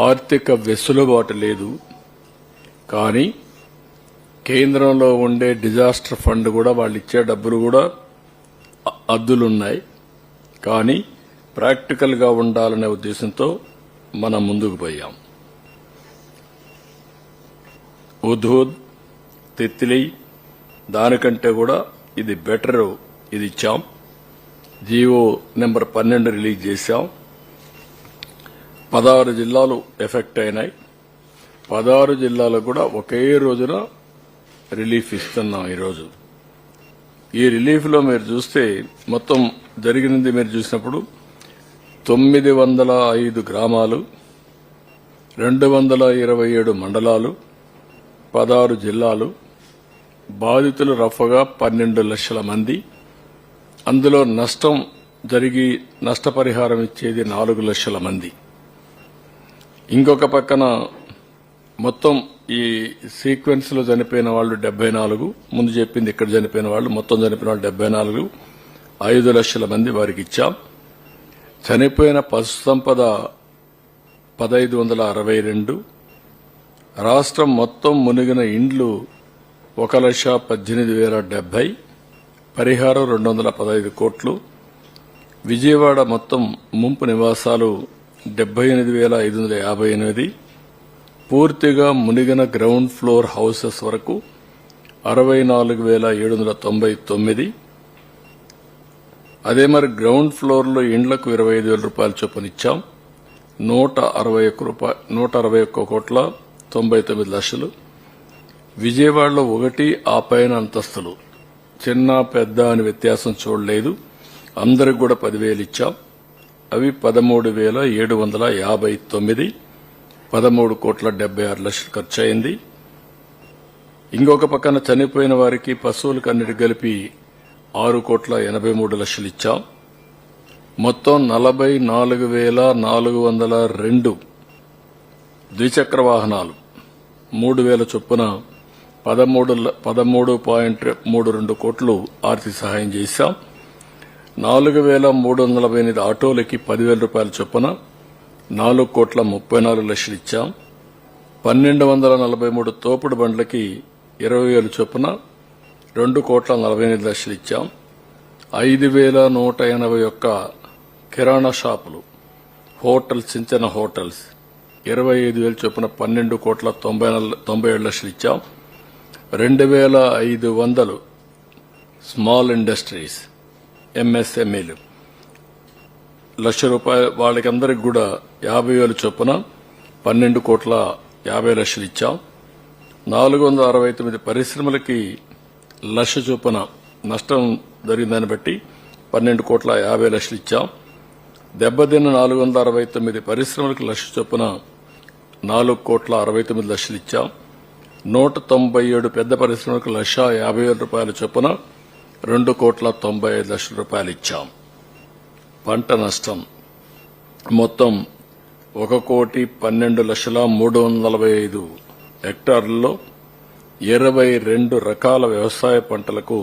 ఆర్థిక వెసులుబాటు లేదు. కానీ కేంద్రంలో ఉండే డిజాస్టర్ ఫండ్ కూడా వాళ్ళు ఇచ్చే డబ్బులు కూడా అద్దులున్నాయి. కానీ ప్రాక్టికల్ గా ఉండాలనే ఉద్దేశంతో మనం ముందుకు పోయాం. హుద్హుద్, తిత్లీ దానికంటే కూడా ఇది బెటర్. ఇది ఇచ్చాం. జీవో నెంబర్ 12 రిలీజ్ చేశాం. 16 జిల్లాలు ఎఫెక్ట్ అయినాయి. 16 జిల్లాలకు కూడా ఒకే రోజున రిలీఫ్ ఇస్తున్నాం. ఈరోజు ఈ రిలీఫ్ లో మీరు చూస్తే మొత్తం జరిగినది మీరు చూసినప్పుడు 905 గ్రామాలు, 227 మండలాలు, 16 జిల్లాలు, బాధితులు రఫ్గా 12 లక్షల మంది. అందులో నష్టం జరిగి నష్టపరిహారం ఇచ్చేది 4 లక్షల మంది. ఇంకొక పక్కన మొత్తం ఈ సీక్వెన్స్ లో చనిపోయిన వాళ్ళు 74, ముందు చెప్పింది ఇక్కడ చనిపోయిన వాళ్ళు మొత్తం చనిపోయిన వాళ్ళు 74, 5 లక్షల మంది వారికి ఇచ్చాం. చనిపోయిన పశు సంపద 1562. రాష్ట్రం మొత్తం మునిగిన ఇండ్లు 1,18,070. పరిహారం 215 కోట్లు. విజయవాడ మొత్తం ముంపు నివాసాలు 78,558. పూర్తిగా మునిగిన గ్రౌండ్ ఫ్లోర్ హౌసెస్ వరకు 64,799. అదే మరి గ్రౌండ్ ఫ్లోర్ లో ఇండ్లకు 25,000 రూపాయల చొప్పున ఇచ్చాం. 161 కోట్ల 99 లక్షలు. విజయవాడలో 1 ఆ పైన అంతస్తులు చిన్న పెద్ద అని వ్యత్యాసం చూడలేదు. అందరికి కూడా 10,000 ఇచ్చాం. అవి 13,759. 13 కోట్ల 76 లక్షలు ఖర్చు అయింది. ఇంకొక పక్కన చనిపోయిన వారికి పశువులకు అన్నిటి కలిపి 6 కోట్ల 83 లక్షలు ఇచ్చాం. మొత్తం 44,402 ద్విచక్ర వాహనాలు 3,000 చొప్పున 13.32 కోట్లు ఆర్థిక సహాయం చేశాం. 4,348 ఆటోలకి 10,000 రూపాయల చొప్పున 4 కోట్ల 34 లక్షలు ఇచ్చాం. 1,243 తోపుడు బండ్లకి 20,000 చొప్పున 2 కోట్ల 48 లక్షలు ఇచ్చాం. 5,181 కిరాణా షాపులు, హోటల్స్, చిన్న హోటల్స్ 25,000 చొప్పున 12 కోట్ల 97 లక్షలు ఇచ్చాం. 2,500 స్మాల్ ఇండస్ట్రీస్, ఎంఎస్ఎంఈలు 1,00,000 రూపాయలు వాళ్ళకి అందరికి కూడా 50,000 చొప్పున 12 కోట్ల 50 లక్షలు ఇచ్చాం. 469 పరిశ్రమలకి 1,00,000 చొప్పున నష్టం జరిగిందని బట్టి 12 కోట్ల 50 లక్షలు ఇచ్చాం. దెబ్బతిన్న 469 పరిశ్రమలకు 1,00,000 చొప్పున 4 కోట్ల 69 లక్షలు ఇచ్చాం. 197 పెద్ద పరిశ్రమలకు 1,50,000 రూపాయల చొప్పున 2 కోట్ల 95 లక్షల రూపాయలు ఇచ్చాం. పంట నష్టం మొత్తం 1,12,345 హెక్టార్లలో 22 రకాల వ్యవసాయ పంటలకు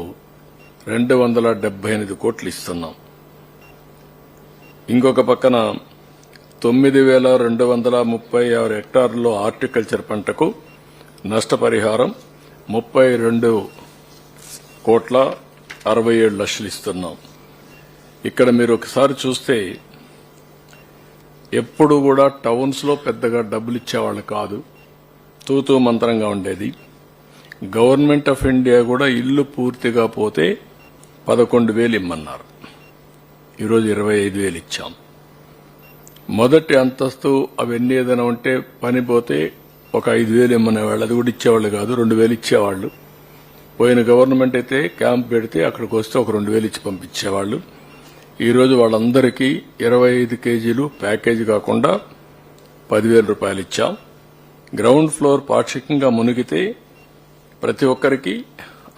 278 కోట్లు ఇస్తున్నాం. ఇంకొక పక్కన 9,236 హెక్టార్లలో హార్టికల్చర్ పంటకు నష్టపరిహారం 32 కోట్ల 67 లక్షలు ఇస్తున్నాం. ఇక్కడ మీరు ఒకసారి చూస్తే ఎప్పుడు కూడా టౌన్స్ లో పెద్దగా డబ్బులు ఇచ్చేవాళ్ళు కాదు, తూతూ మంత్రంగా ఉండేది. గవర్నమెంట్ ఆఫ్ ఇండియా కూడా ఇల్లు పూర్తిగా పోతే 11,000 ఇమ్మన్నారు. ఈరోజు 25,000 ఇచ్చాం. మొదటి అంతస్తు అవన్నీ ఏదైనా ఉంటే పని పోతే ఒక 5,000 ఇమ్మనేవాళ్ళు. అది కూడా ఇచ్చేవాళ్ళు కాదు, 2,000 ఇచ్చేవాళ్ళు. పోయిన గవర్నమెంట్ అయితే క్యాంప్ పెడితే అక్కడికి వస్తే ఒక 2,000 ఇచ్చి పంపించేవాళ్ళు. ఈరోజు వాళ్ళందరికీ 25 కేజీలు ప్యాకేజీ కాకుండా 10,000 రూపాయలు ఇచ్చాం. గ్రౌండ్ ఫ్లోర్ పాక్షికంగా మునిగితే ప్రతి ఒక్కరికి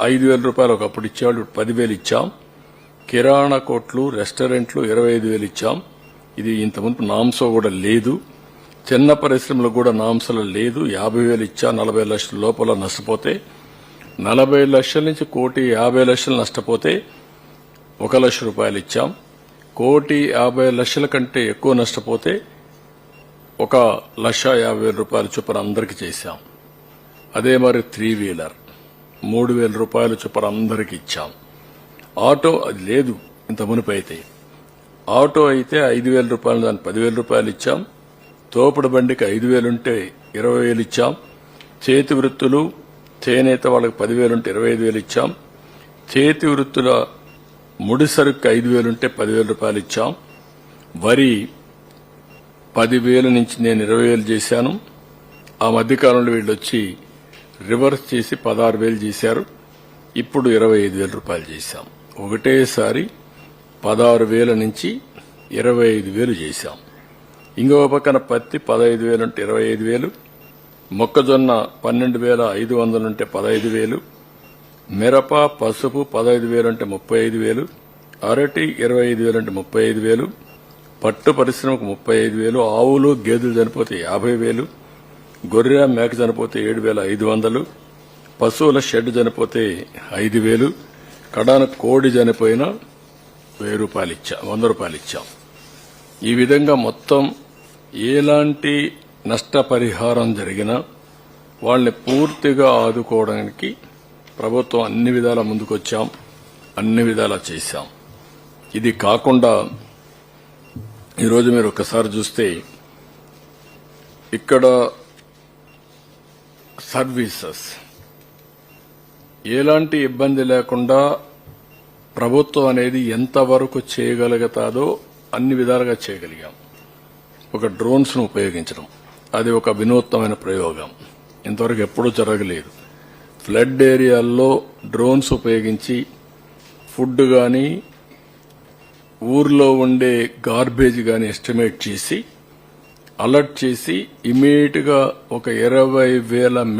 5,000 రూపాయలు ఒకప్పుడు ఇచ్చేవాళ్ళు, 10,000 ఇచ్చాం. కిరాణా కొట్లు, రెస్టారెంట్లు 25,000 ఇచ్చాం. ఇది ఇంతకుముందు నామ్సో కూడా లేదు. చిన్న పరిశ్రమలు కూడా నామ్సలో లేదు. 50,000 ఇచ్చా. 40 లక్షల లోపల నష్టపోతే, 40 లక్షల నుంచి 1,50,00,000 నష్టపోతే 1,00,000 రూపాయలు ఇచ్చాం. 1,50,00,000 కంటే ఎక్కువ నష్టపోతే 1,50,000 చొప్పున అందరికి చేశాం. అదే మరి 3 వీలర్ 3,000 రూపాయలు చొప్పున అందరికి ఇచ్చాం. ఆటో అది లేదు ఇంత మునుపు అయితే. ఆటో అయితే 5,000 రూపాయలు దాన్ని 10,000 రూపాయలు ఇచ్చాం. తోపుడు బండికి 5,000 ఉంటే 20,000 ఇచ్చాం. చేతి వృత్తులు చేనేత వాళ్ళకి 10,000 ఉంటే 25,000 ఇచ్చాం. చేతి వృత్తుల ముడి సరుకు 5,000 ఉంటే 10,000 రూపాయలు ఇచ్చాం. వరి 10,000 నుంచి నేను 20,000 చేశాను. ఆ మధ్యకాలంలో వీళ్ళు వచ్చి రివర్స్ చేసి 16,000 చేశారు. ఇప్పుడు 25,000 రూపాయలు చేశాం. ఒకటేసారి 16,000 నుంచి 25,000 చేశాం. ఇంకో పక్కన పత్తి 15,000 ఉంటే 25,000, మొక్కజొన్న 12,500 ఉంటే 15,000, మిరప పసుపు 15,000 అంటే 35,000, అరటి 25,000 అంటే 35,000, పట్టు పరిశ్రమకు 35,000, ఆవులు గేదెలు చనిపోతే 50,000, గొర్రె మేక చనిపోతే 7,500, పశువుల షెడ్ చనిపోతే 5,000, కడాన కోడి చనిపోయినా 1,000 రూపాయలు ఇచ్చాం, 100 రూపాయలు ఇచ్చాం. ఈ విధంగా మొత్తం ఎలాంటి నష్టపరిహారం జరిగినా వాళ్ళని పూర్తిగా ఆదుకోవడానికి ప్రభుత్వం అన్ని విధాలా ముందుకొచ్చాం, అన్ని విధాలా చేశాం. ఇది కాకుండా ఈరోజు మీరు ఒక్కసారి చూస్తే ఇక్కడ సర్వీసెస్ ఎలాంటి ఇబ్బంది లేకుండా ప్రభుత్వం అనేది ఎంతవరకు చేయగలుగుతాదో అన్ని విధాలుగా చేయగలిగాం. ఒక డ్రోన్స్ ను ఉపయోగించడం అది ఒక వినూత్నమైన ప్రయోగం, ఇంతవరకు ఎప్పుడూ జరగలేదు. ఫ్లడ్ ఏరియాల్లో డ్రోన్స్ ఉపయోగించి ఫుడ్ గాని ఊర్లో ఉండే గార్బేజ్ గాని ఎస్టిమేట్ చేసి అలర్ట్ చేసి ఇమీడియట్ గా ఒక 20,000